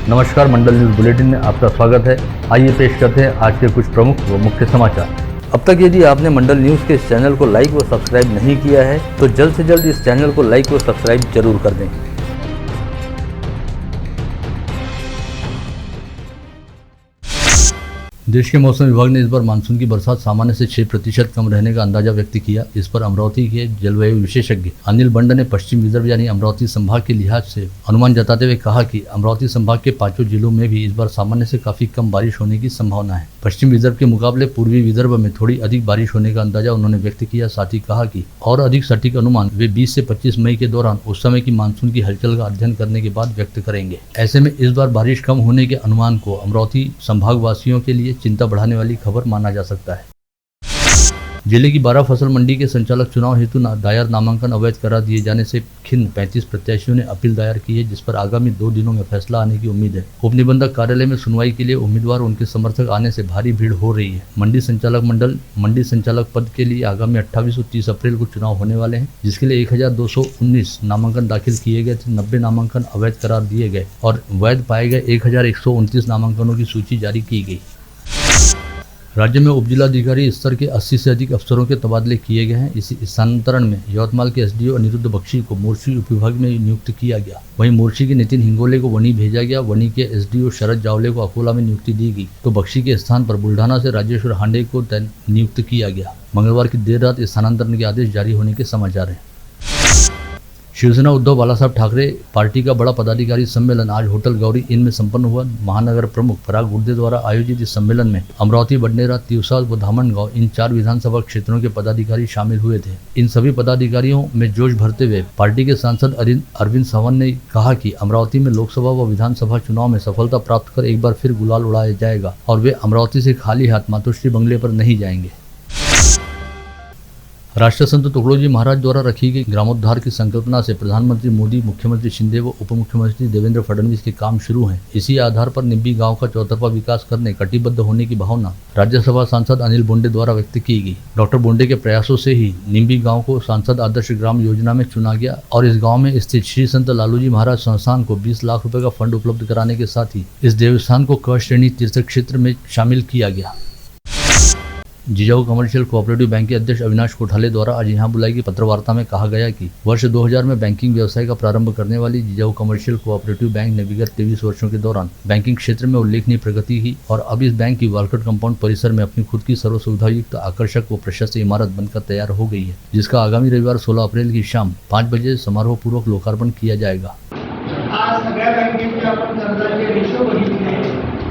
नमस्कार, मंडल news bulletin में आपका स्वागत है। आइए पेश करते हैं आज के कुछ प्रमुख व मुख्य समाचार। अब तक यदि आपने मंडल न्यूज के इस चैनल को लाइक व सब्सक्राइब नहीं किया है तो जल्द से जल्द इस चैनल को लाइक व सब्सक्राइब जरूर कर दें। देश के मौसम विभाग ने इस बार मानसून की बरसात सामान्य से 6% कम रहने का अंदाजा व्यक्त किया। इस पर अमरावती के जलवायु विशेषज्ञ अनिल बंड ने पश्चिम विदर्भ यानी अमरावती संभाग के लिहाज से अनुमान जताते हुए कहा कि अमरावती संभाग के 5 जिलों में भी इस बार सामान्य से काफी कम बारिश होने की संभावना है। पश्चिम विदर्भ के मुकाबले पूर्वी विदर्भ में थोड़ी अधिक बारिश होने का अंदाजा उन्होंने व्यक्त किया। साथ ही कहा कि और अधिक सटीक अनुमान वे 20 से 25 मई के दौरान उस समय की मानसून की हलचल का अध्ययन करने के बाद व्यक्त करेंगे। ऐसे में इस बार बारिश कम होने के अनुमान को अमरावती संभाग वासियों के लिए चिंता बढ़ाने वाली खबर माना जा सकता है। जिले की 12 फसल मंडी के संचालक चुनाव हेतु दायर नामांकन अवैध करार दिए जाने से खिन्न 35 प्रत्याशियों ने अपील दायर की है, जिस पर आगामी 2 दिनों में फैसला आने की उम्मीद है। उप निबंधक कार्यालय में सुनवाई के लिए उम्मीदवार और उनके समर्थक आने से भारी भीड़ हो रही है। मंडी संचालक मंडल मंडी संचालक पद के लिए आगामी 28 और 30 अप्रैल को चुनाव होने वाले हैं, जिसके लिए 1219 नामांकन दाखिल किए गए थे। 90 नामांकन अवैध करार दिए गए और वैध पाए गए 1129 नामांकनों की सूची जारी की गई। राज्य में उपजिलाधिकारी स्तर के 80 से अधिक अफसरों के तबादले किए गए हैं। इसी स्थानांतरण में यवतमाल के एसडीओ अनिरुद्ध बख्शी को मोर्शी उपविभाग में नियुक्त किया गया। वहीं मोर्शी के नितिन हिंगोले को वनी भेजा गया। वनी के एसडीओ शरद जावले को अकोला में नियुक्ति दी गई तो बख्शी के स्थान पर बुल्ढाना से राजेश्वर हांडे को नियुक्त किया गया। मंगलवार की देर रात स्थानांतरण के आदेश जारी होने के समाचार हैं। शिवसेना उद्धव बालासाहेब ठाकरे पार्टी का बड़ा पदाधिकारी सम्मेलन आज होटल गौरी इन में संपन्न हुआ। महानगर प्रमुख पराग गुर्दे द्वारा आयोजित इस सम्मेलन में अमरावती, बडनेरा, तिवसा व धामनगांव इन 4 विधानसभा क्षेत्रों के पदाधिकारी शामिल हुए थे। इन सभी पदाधिकारियों में जोश भरते हुए पार्टी के सांसद अरविंद सावंत ने कहा कि अमरावती में लोकसभा व विधानसभा चुनाव में सफलता प्राप्त कर एक बार फिर गुलाल उड़ाया जाएगा और वे अमरावती से खाली हाथ मातोश्री बंगले पर नहीं जाएंगे। राष्ट्रसंत तुकडोजी महाराज द्वारा रखी गई ग्रामोद्धार की संकल्पना से प्रधानमंत्री मोदी, मुख्यमंत्री शिंदे व उप मुख्यमंत्री देवेंद्र फडणवीस के काम शुरू हैं। इसी आधार पर निम्बी गांव का चौतरफा विकास करने कटिबद्ध होने की भावना राज्यसभा सांसद अनिल बोंडे द्वारा व्यक्त की गई। डॉक्टर बोंडे के प्रयासों से ही निम्बी गांव को सांसद आदर्श ग्राम योजना में चुना गया और इस गाँव में स्थित श्री संत लालूजी महाराज संस्थान को 20 लाख रुपए का फंड उपलब्ध कराने के साथ ही इस देवस्थान को क श्रेणी तीर्थ क्षेत्र में शामिल किया गया। जिजाऊ कमर्शियल कोऑपरेटिव बैंक के अध्यक्ष अविनाश कोठाले द्वारा आज यहां बुलाई गई पत्रवार्ता में कहा गया कि वर्ष 2000 में बैंकिंग व्यवसाय का प्रारंभ करने वाली जिजाऊ कमर्शियल कोऑपरेटिव बैंक ने विगत 23 वर्षों के दौरान बैंकिंग क्षेत्र में उल्लेखनीय प्रगति की और अब इस बैंक की वालकट कंपाउंड परिसर में अपनी खुद की सर्व सुविधायुक्त आकर्षक व प्रशस्त इमारत बनकर तैयार हो गई है, जिसका आगामी रविवार 16 अप्रैल की शाम 5 बजे समारोह पूर्वक लोकार्पण किया जाएगा।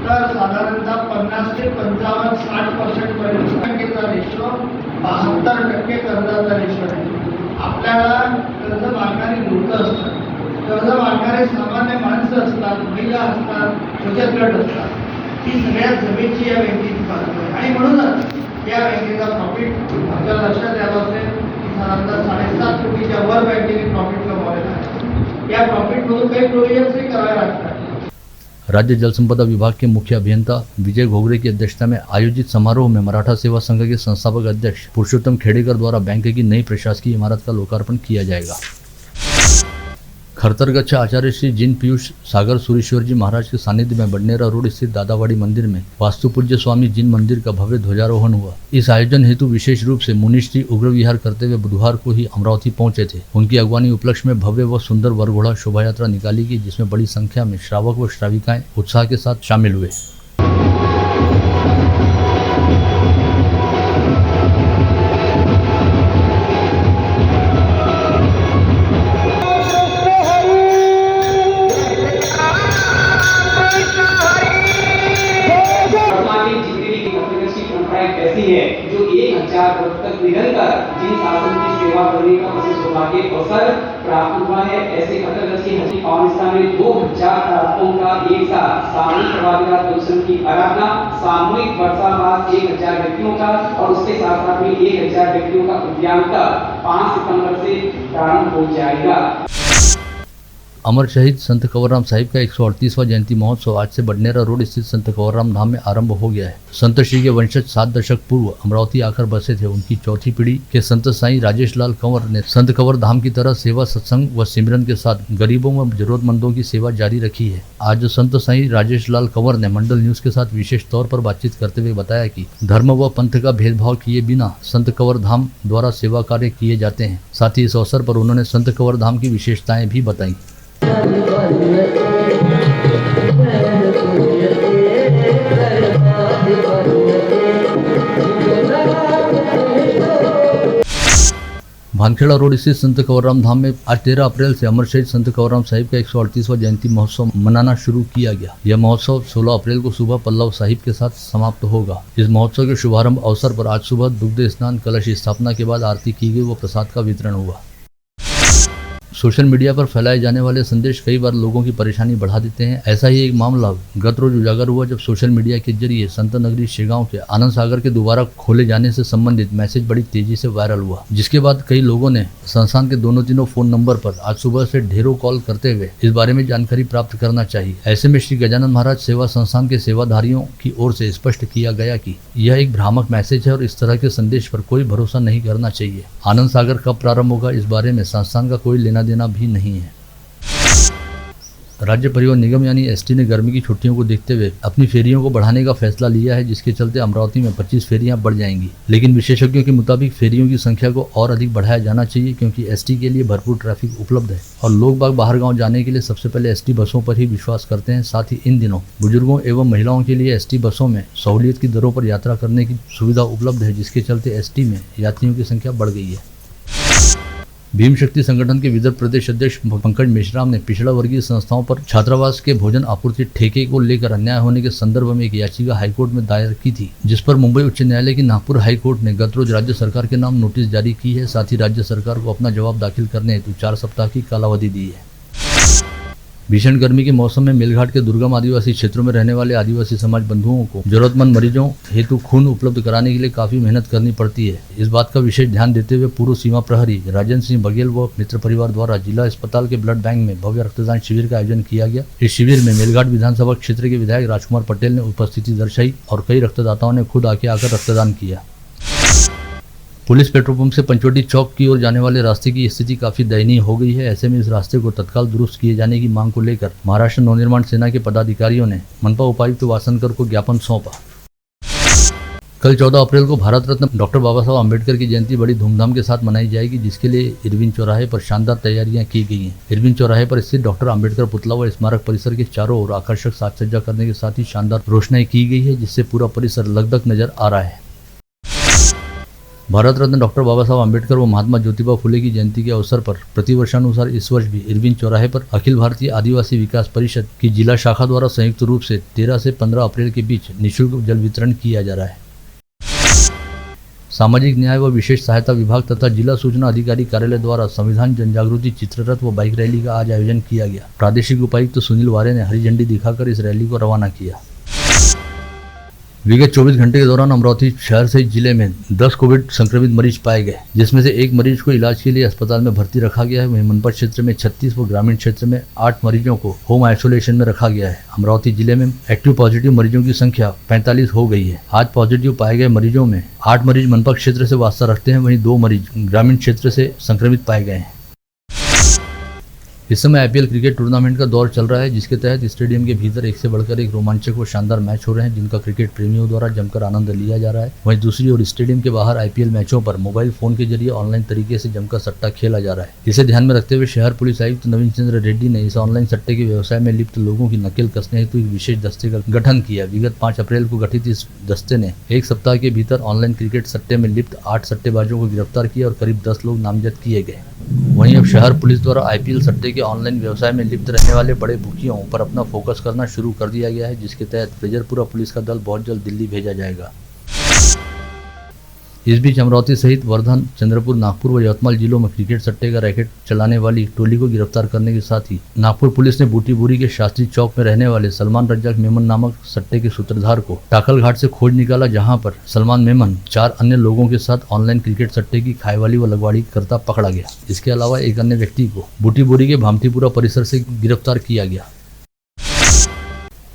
तर साधारणतः 50 ते 55-60% पर्यंत बँकेचा रेशो 72% कर्जाचा रेशो आहे। आपल्याला कर्ज मागणारी लोक असतात, कर्ज मागणारे सामान्य माणसं असतात, महिला असतात, बचत गट असतात, ही सगळ्यात जमेची या बँकेची बाजू आहे आणि म्हणूनच या बँकेचा प्रॉफिट आपल्या लक्षात यावं असेल की साधारणतः 7.5 कोटीच्या वर बँकेने प्रॉफिट कमवलेला आहे। या प्रॉफिटमधून काही प्रोव्हिजन्सही करावे लागतात। राज्य जल संपदा विभाग के मुख्य अभियंता विजय घोगरे की अध्यक्षता में आयोजित समारोह में मराठा सेवा संघ के संस्थापक अध्यक्ष पुरुषोत्तम खेडेकर द्वारा बैंक की नई प्रशासकीय इमारत का लोकार्पण किया जाएगा। खरतरगच्छ आचार्य श्री जिन पीयूष सागर सुरेश्वर जी महाराज के सानिध्य में बडनेरा रोड स्थित दादावाड़ी मंदिर में वास्तु पूज्य स्वामी जिन मंदिर का भव्य ध्वजारोहण हुआ। इस आयोजन हेतु विशेष रूप से मुनीश जी उग्र विहार करते हुए बुधवार को ही अमरावती पहुंचे थे। उनकी अगवानी उपलक्ष्य में भव्य व सुंदर वरघोड़ा शोभा यात्रा निकाली गई, जिसमें बड़ी संख्या में श्रावक व श्राविकाएं उत्साह के साथ शामिल हुए। है जो 1000 वर्ष तक निरंतर जिन शासन की सेवा करने का विशेष सौभाग्य अवसर प्राप्त हुआ है। ऐसे खतरगच्छ हजी पाकिस्तान में 2000 प्रार्थनाओं का एक साथ सामूहिक प्रभावित दर्शन की आराधना, सामूहिक वर्षावास 1000 व्यक्तियों का और उसके साथ साथ में 1000 व्यक्तियों का उद्यान का 5 सितंबर से प्रारंभ हो जाएगा। अमर शहीद संत कंवरराम साहिब का 138वां जयंती महोत्सव आज से बडनेरा रोड स्थित संत कंवरराम धाम में आरंभ हो गया है। संत श्री के वंशज 7 दशक पूर्व अमरावती आकर बसे थे। उनकी चौथी पीढ़ी के संत साईं राजेश लाल कंवर ने संत कंवर धाम की तरह सेवा, सत्संग व सिमरन के साथ गरीबों व जरूरतमंदों की सेवा जारी रखी है। आज संत साईं राजेश लाल कंवर ने मंडल न्यूज के साथ विशेष तौर पर बातचीत करते हुए बताया कि धर्म व पंथ का भेदभाव किए बिना संत कंवर धाम द्वारा सेवा कार्य किए जाते हैं। साथ ही इस अवसर पर उन्होंने संत कंवर धाम की विशेषताएं भी बताई। भानखेड़ा रोड स्थित संत कंवरराम धाम में आज 13 अप्रैल से अमर शहीद संत कंवरराम साहिब का 138वां जयंती महोत्सव मनाना शुरू किया गया। यह महोत्सव 16 अप्रैल को सुबह पल्लव साहिब के साथ समाप्त होगा। इस महोत्सव के शुभारंभ अवसर पर आज सुबह दुग्ध स्नान, कलश स्थापना के बाद आरती की गई व प्रसाद का वितरण हुआ। सोशल मीडिया पर फैलाए जाने वाले संदेश कई बार लोगों की परेशानी बढ़ा देते हैं। ऐसा ही एक मामला गत रोज उजागर हुआ जब सोशल मीडिया के जरिए संत नगरी शेगांव के आनंद सागर के दोबारा खोले जाने से संबंधित मैसेज बड़ी तेजी से वायरल हुआ, जिसके बाद कई लोगों ने संस्थान के दोनों फोन नंबर पर आज सुबह से ढेरों कॉल करते हुए इस बारे में जानकारी प्राप्त करना चाहिए। ऐसे में श्री गजानन महाराज सेवा संस्थान के सेवाधारियों की ओर से स्पष्ट किया गया कि यह एक भ्रामक मैसेज है और इस तरह के संदेश पर कोई भरोसा नहीं करना चाहिए। आनंद सागर कब प्रारंभ होगा, इस बारे में संस्थान का कोई लेना देना भी नहीं है। राज्य परिवहन निगम यानी एसटी ने गर्मी की छुट्टियों को देखते हुए अपनी फेरियों को बढ़ाने का फैसला लिया है, जिसके चलते अमरावती में 25 फेरियां बढ़ जाएंगी। लेकिन विशेषज्ञों के मुताबिक फेरियों की संख्या को और अधिक बढ़ाया जाना चाहिए, क्योंकि एसटी के लिए भरपूर ट्रैफिक उपलब्ध है और लोग बाग बाहर गाँव जाने के लिए सबसे पहले एसटी बसों पर ही विश्वास करते हैं। साथ ही इन दिनों बुजुर्गों एवं महिलाओं के लिए एसटी बसों में सहूलियत की दरों पर यात्रा करने की सुविधा उपलब्ध है, जिसके चलते एसटी में यात्रियों की संख्या बढ़ गई है। भीम शक्ति संगठन के विदर्भ प्रदेश अध्यक्ष पंकज मेश्राम ने पिछड़ा वर्गीय संस्थाओं पर छात्रावास के भोजन आपूर्ति ठेके को लेकर अन्याय होने के संदर्भ में एक याचिका हाईकोर्ट में दायर की थी, जिस पर मुंबई उच्च न्यायालय की नागपुर हाईकोर्ट ने गत रोज राज्य सरकार के नाम नोटिस जारी की है। साथ ही राज्य सरकार को अपना जवाब दाखिल करने हेतु 4 सप्ताह की कालावधि दी है। भीषण गर्मी के मौसम में मेलघाट के दुर्गम आदिवासी क्षेत्रों में रहने वाले आदिवासी समाज बंधुओं को जरूरतमंद मरीजों हेतु खून उपलब्ध कराने के लिए काफी मेहनत करनी पड़ती है। इस बात का विशेष ध्यान देते हुए पूर्व सीमा प्रहरी राजेंद्र सिंह बघेल व मित्र परिवार द्वारा जिला अस्पताल के ब्लड बैंक में भव्य रक्तदान शिविर का आयोजन किया गया। इस शिविर में मेलघाट विधानसभा क्षेत्र के विधायक राजकुमार पटेल ने उपस्थिति दर्शाई और कई रक्तदाताओं ने खुद आकर रक्तदान किया। पुलिस पेट्रोल पंप से पंचवटी चौक की ओर जाने वाले रास्ते की स्थिति काफी दयनीय हो गई है। ऐसे में इस रास्ते को तत्काल दुरुस्त किए जाने की मांग को लेकर महाराष्ट्र नवनिर्माण सेना के पदाधिकारियों ने मनपा उपायुक्त वासनकर को ज्ञापन सौंपा। कल 14 अप्रैल को भारत रत्न डॉक्टर बाबा साहब अम्बेडकर की जयंती बड़ी धूमधाम के साथ मनाई जाएगी, जिसके लिए इरविन चौराहे पर शानदार तैयारियां की गई हैं। इरविन चौराहे पर स्थित डॉक्टर अम्बेडकर पुतला व स्मारक परिसर के चारों ओर आकर्षक साजसज्जा करने के साथ ही शानदार रोशनाई की गई है, जिससे पूरा परिसर लगदग नजर आ रहा है। भारत रत्न डॉक्टर बाबा साहब अम्बेडकर व महात्मा ज्योतिबा फुले की जयंती के अवसर पर प्रतिवर्षानुसार इस वर्ष भी इरविन चौराहे पर अखिल भारतीय आदिवासी विकास परिषद की जिला शाखा द्वारा संयुक्त रूप से 13 से 15 अप्रैल के बीच निःशुल्क जल वितरण किया जा रहा है। सामाजिक न्याय व विशेष सहायता विभाग तथा जिला सूचना अधिकारी कार्यालय द्वारा संविधान जनजागृति चित्ररथ व बाइक रैली का आज आयोजन किया गया। प्रादेशिक उपायुक्त सुनील वारे ने हरी झंडी दिखाकर इस रैली को रवाना किया। विगत 24 घंटे के दौरान अमरावती शहर सहित जिले में 10 कोविड संक्रमित मरीज पाए गए, जिसमें से एक मरीज को इलाज के लिए अस्पताल में भर्ती रखा गया है। वहीं मनपा क्षेत्र में 36 व ग्रामीण क्षेत्र में 8 मरीजों को होम आइसोलेशन में रखा गया है। अमरावती जिले में एक्टिव पॉजिटिव मरीजों की संख्या 45 हो गई है। आज पॉजिटिव पाए गए मरीजों में 8 मरीज मनपा क्षेत्र से वास्ता रखते हैं, वहीं 2 मरीज ग्रामीण क्षेत्र से संक्रमित पाए गए हैं। इस समय आईपीएल क्रिकेट टूर्नामेंट का दौर चल रहा है, जिसके तहत स्टेडियम के भीतर एक से बढ़कर एक रोमांचक व शानदार मैच हो रहे हैं, जिनका क्रिकेट प्रेमियों द्वारा जमकर आनंद लिया जा रहा है। वहीं दूसरी ओर स्टेडियम के बाहर आईपीएल मैचों पर मोबाइल फोन के जरिए ऑनलाइन तरीके से जमकर सट्टा खेला जा रहा है। इसे ध्यान में रखते हुए शहर पुलिस आयुक्त नवीन चंद्र रेड्डी ने इस ऑनलाइन सट्टे के व्यवसाय में लिप्त लोगों की नकेल कसने हेतु एक विशेष दस्ते का गठन किया। विगत 5 अप्रैल को गठित इस दस्ते ने एक सप्ताह के भीतर ऑनलाइन क्रिकेट सट्टे में लिप्त 8 सट्टेबाजों को गिरफ्तार किया और करीब 10 लोग नामजद किए गए। वहीं अब शहर पुलिस द्वारा आईपीएल सट्टे के ऑनलाइन व्यवसाय में लिप्त रहने वाले बड़े बुकियों पर अपना फोकस करना शुरू कर दिया गया है, जिसके तहत फ्रेजरपुरा पुलिस का दल बहुत जल्द दिल्ली भेजा जाएगा। इस बीच अमरावती सहित वर्धन, चंद्रपुर, नागपुर व यवतमाल जिलों में क्रिकेट सट्टे का रैकेट चलाने वाली टोली को गिरफ्तार करने के साथ ही नागपुर पुलिस ने बूटीबोरी के शास्त्री चौक में रहने वाले सलमान रज्जाक मेमन नामक सट्टे के सूत्रधार को टाकल घाट से खोज निकाला, जहां पर सलमान मेमन 4 अन्य लोगों के साथ ऑनलाइन क्रिकेट सट्टे की खाईवाली व लगवाड़ी करता पकड़ा गया। इसके अलावा एक अन्य व्यक्ति को बूटीबोरी के भामतीपुरा परिसर से गिरफ्तार किया गया।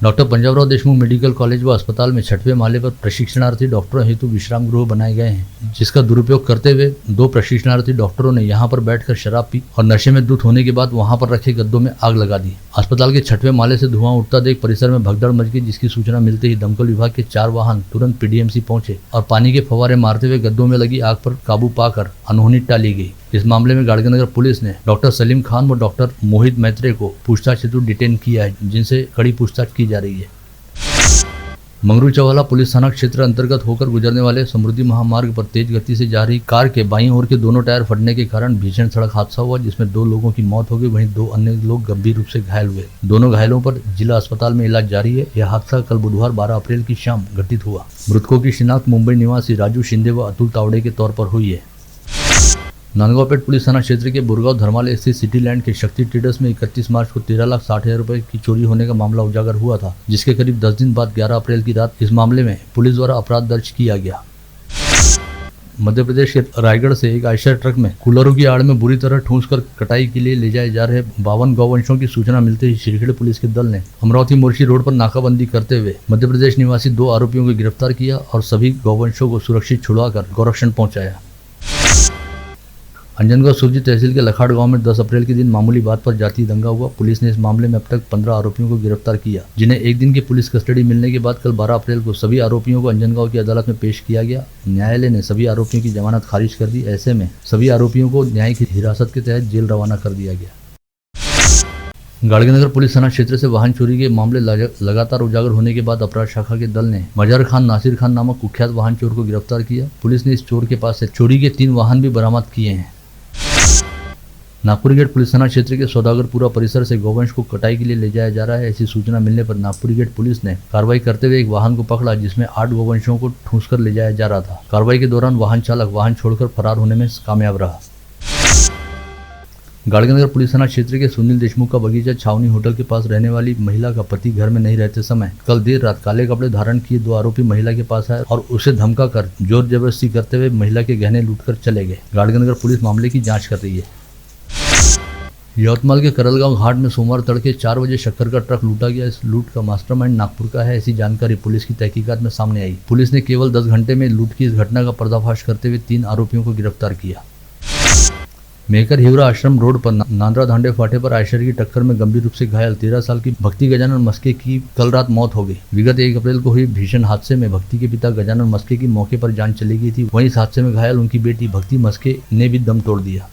Doctor Panjabrao Deshmukh medical college व अस्पताल में 6वें माले पर प्रशिक्षणार्थी डॉक्टरों हेतु विश्राम गृह बनाए गए हैं, जिसका दुरुपयोग करते हुए 2 प्रशिक्षणार्थी डॉक्टरों ने यहां पर बैठकर शराब पी और नशे में धुत होने के बाद वहां पर रखे गद्दों में आग लगा दी। अस्पताल के 6वें माले से धुआं उठता देख परिसर में भगदड़ मच गई, जिसकी सूचना मिलते ही दमकल विभाग के 4 वाहन तुरंत पीडीएमसी पहुंचे और पानी के फव्वारे मारते हुए गद्दों में लगी आग पर काबू पाकर अनहोनी टाली गई। इस मामले में गाड़गनगर पुलिस ने डॉक्टर सलीम खान व डॉक्टर मोहित मैत्रे को पूछताछ हेतु डिटेन किया है, जिनसे कड़ी पूछताछ की जा रही है। मंगरू चौवाला पुलिस थाना क्षेत्र अंतर्गत होकर गुजरने वाले समृद्धि महामार्ग पर तेज गति से जा रही कार के बाईं ओर के दोनों टायर फटने के कारण भीषण सड़क हादसा हुआ, जिसमें 2 लोगों की मौत हो गई, वहीं 2 अन्य लोग गंभीर रूप से घायल हुए। दोनों घायलों पर जिला अस्पताल में इलाज जारी है। यह हादसा कल बुधवार 12 अप्रैल की शाम घटित हुआ। मृतकों की शिनाख्त मुंबई निवासी राजू शिंदे व अतुल तावड़े के तौर पर हुई है। नांदगांवपेट पुलिस थाना क्षेत्र के बुरगांव धर्मालय स्थित सिटी लैंड के शक्ति ट्रेडर्स में 31 मार्च को 13,60,000 रुपए की चोरी होने का मामला उजागर हुआ था, जिसके करीब 10 दिन बाद 11 अप्रैल की रात इस मामले में पुलिस द्वारा अपराध दर्ज किया गया। मध्य प्रदेश के रायगढ़ से एक आयशर ट्रक में कूलरों की आड़ में बुरी तरह ठूंसकर कटाई के लिए ले जाए जा रहे 52 गौवंशों की सूचना मिलते ही श्रीखेड़ पुलिस के दल ने अमरावती मोर्शी रोड पर नाकाबंदी करते हुए मध्य प्रदेश निवासी 2 आरोपियों को गिरफ्तार किया और सभी गौवंशों को सुरक्षित छुड़ाकर गौरक्षण पहुंचाया। अंजनगांव सुरजी तहसील के लखाड़ गांव में 10 अप्रैल के दिन मामूली बात पर जातीय दंगा हुआ। पुलिस ने इस मामले में अब तक 15 आरोपियों को गिरफ्तार किया, जिन्हें एक दिन की पुलिस कस्टडी मिलने के बाद कल 12 अप्रैल को सभी आरोपियों को अंजनगांव की अदालत में पेश किया गया। न्यायालय ने सभी आरोपियों की जमानत खारिज कर दी। ऐसे में सभी आरोपियों को न्यायिक हिरासत के तहत जेल रवाना कर दिया गया। गाड़गनगर पुलिस थाना क्षेत्र से वाहन चोरी के मामले लगातार उजागर होने के बाद अपराध शाखा के दल ने मजार खान नासिर खान नामक कुख्यात वाहन चोर को गिरफ्तार किया। पुलिस ने इस चोर के पास से चोरी के 3 वाहन भी बरामद किए हैं। नागपुर गेट पुलिस थाना क्षेत्र के सौदागरपुरा परिसर से गौवंश को कटाई के लिए ले जाया जा रहा है। ऐसी सूचना मिलने पर नागपुर गेट पुलिस ने कार्रवाई करते हुए एक वाहन को पकड़ा, जिसमें 8 गौवंशों को ठूंसकर ले जाया जा रहा था। कार्रवाई के दौरान वाहन चालक वाहन छोड़कर फरार होने में कामयाब रहा। गाड़गनगर पुलिस थाना क्षेत्र के सुनील देशमुख का बगीचा छावनी होटल के पास रहने वाली महिला का पति घर में नहीं रहते समय कल देर रात काले कपड़े धारण किए 2 आरोपी महिला के पास आए और उसे धमकाकर जोर जबरदस्ती करते हुए महिला के गहने लूटकर चले गए। गाड़गनगर पुलिस मामले की जांच कर रही है। यवतमाल के करलगांव घाट में सोमवार तड़के 4 बजे शक्कर का ट्रक लूटा गया। इस लूट का मास्टरमाइंड नागपुर का है, ऐसी जानकारी पुलिस की तहकीकात में सामने आई। पुलिस ने केवल 10 घंटे में लूट की इस घटना का पर्दाफाश करते हुए 3 आरोपियों को गिरफ्तार किया। मेहकर हिवरा आश्रम रोड पर नांद्रा धांडे फाटे पर आयशर की टक्कर में गंभीर रूप से घायल 13 साल की भक्ति गजानन मस्के की कल रात मौत हो गई। विगत 1 अप्रैल को हुई भीषण हादसे में भक्ति के पिता गजानन मस्के की मौके पर जान चली गई थी। वहीं इस हादसे में घायल उनकी बेटी भक्ति मस्के ने भी दम तोड़ दिया।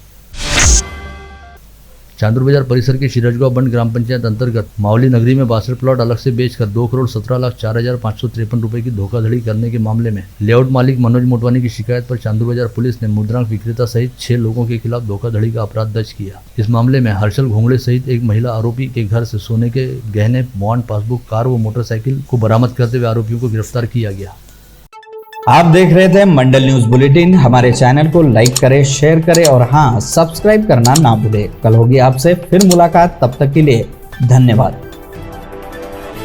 चांदूर बाजार परिसर के शिरजगांव बंड ग्राम पंचायत अंतर्गत मावली नगरी में 62 प्लॉट अलग से बेचकर 2,17,04,553 रुपए की धोखाधड़ी करने के मामले में लेआउट मालिक मनोज मोटवानी की शिकायत पर चांदूर बाजार पुलिस ने मुद्रांक विक्रेता सहित 6 लोगों के खिलाफ धोखाधड़ी का अपराध दर्ज किया। इस मामले में हर्षल घोंगड़े सहित एक महिला आरोपी के घर से सोने के गहने, बॉन्ड, पासबुक, कार व मोटरसाइकिल को बरामद करते हुए आरोपियों को गिरफ्तार किया गया। आप देख रहे थे मंडल न्यूज बुलेटिन। हमारे चैनल को लाइक करें, शेयर करें और हाँ, सब्सक्राइब करना ना भूलें। कल होगी आपसे फिर मुलाकात, तब तक के लिए धन्यवाद।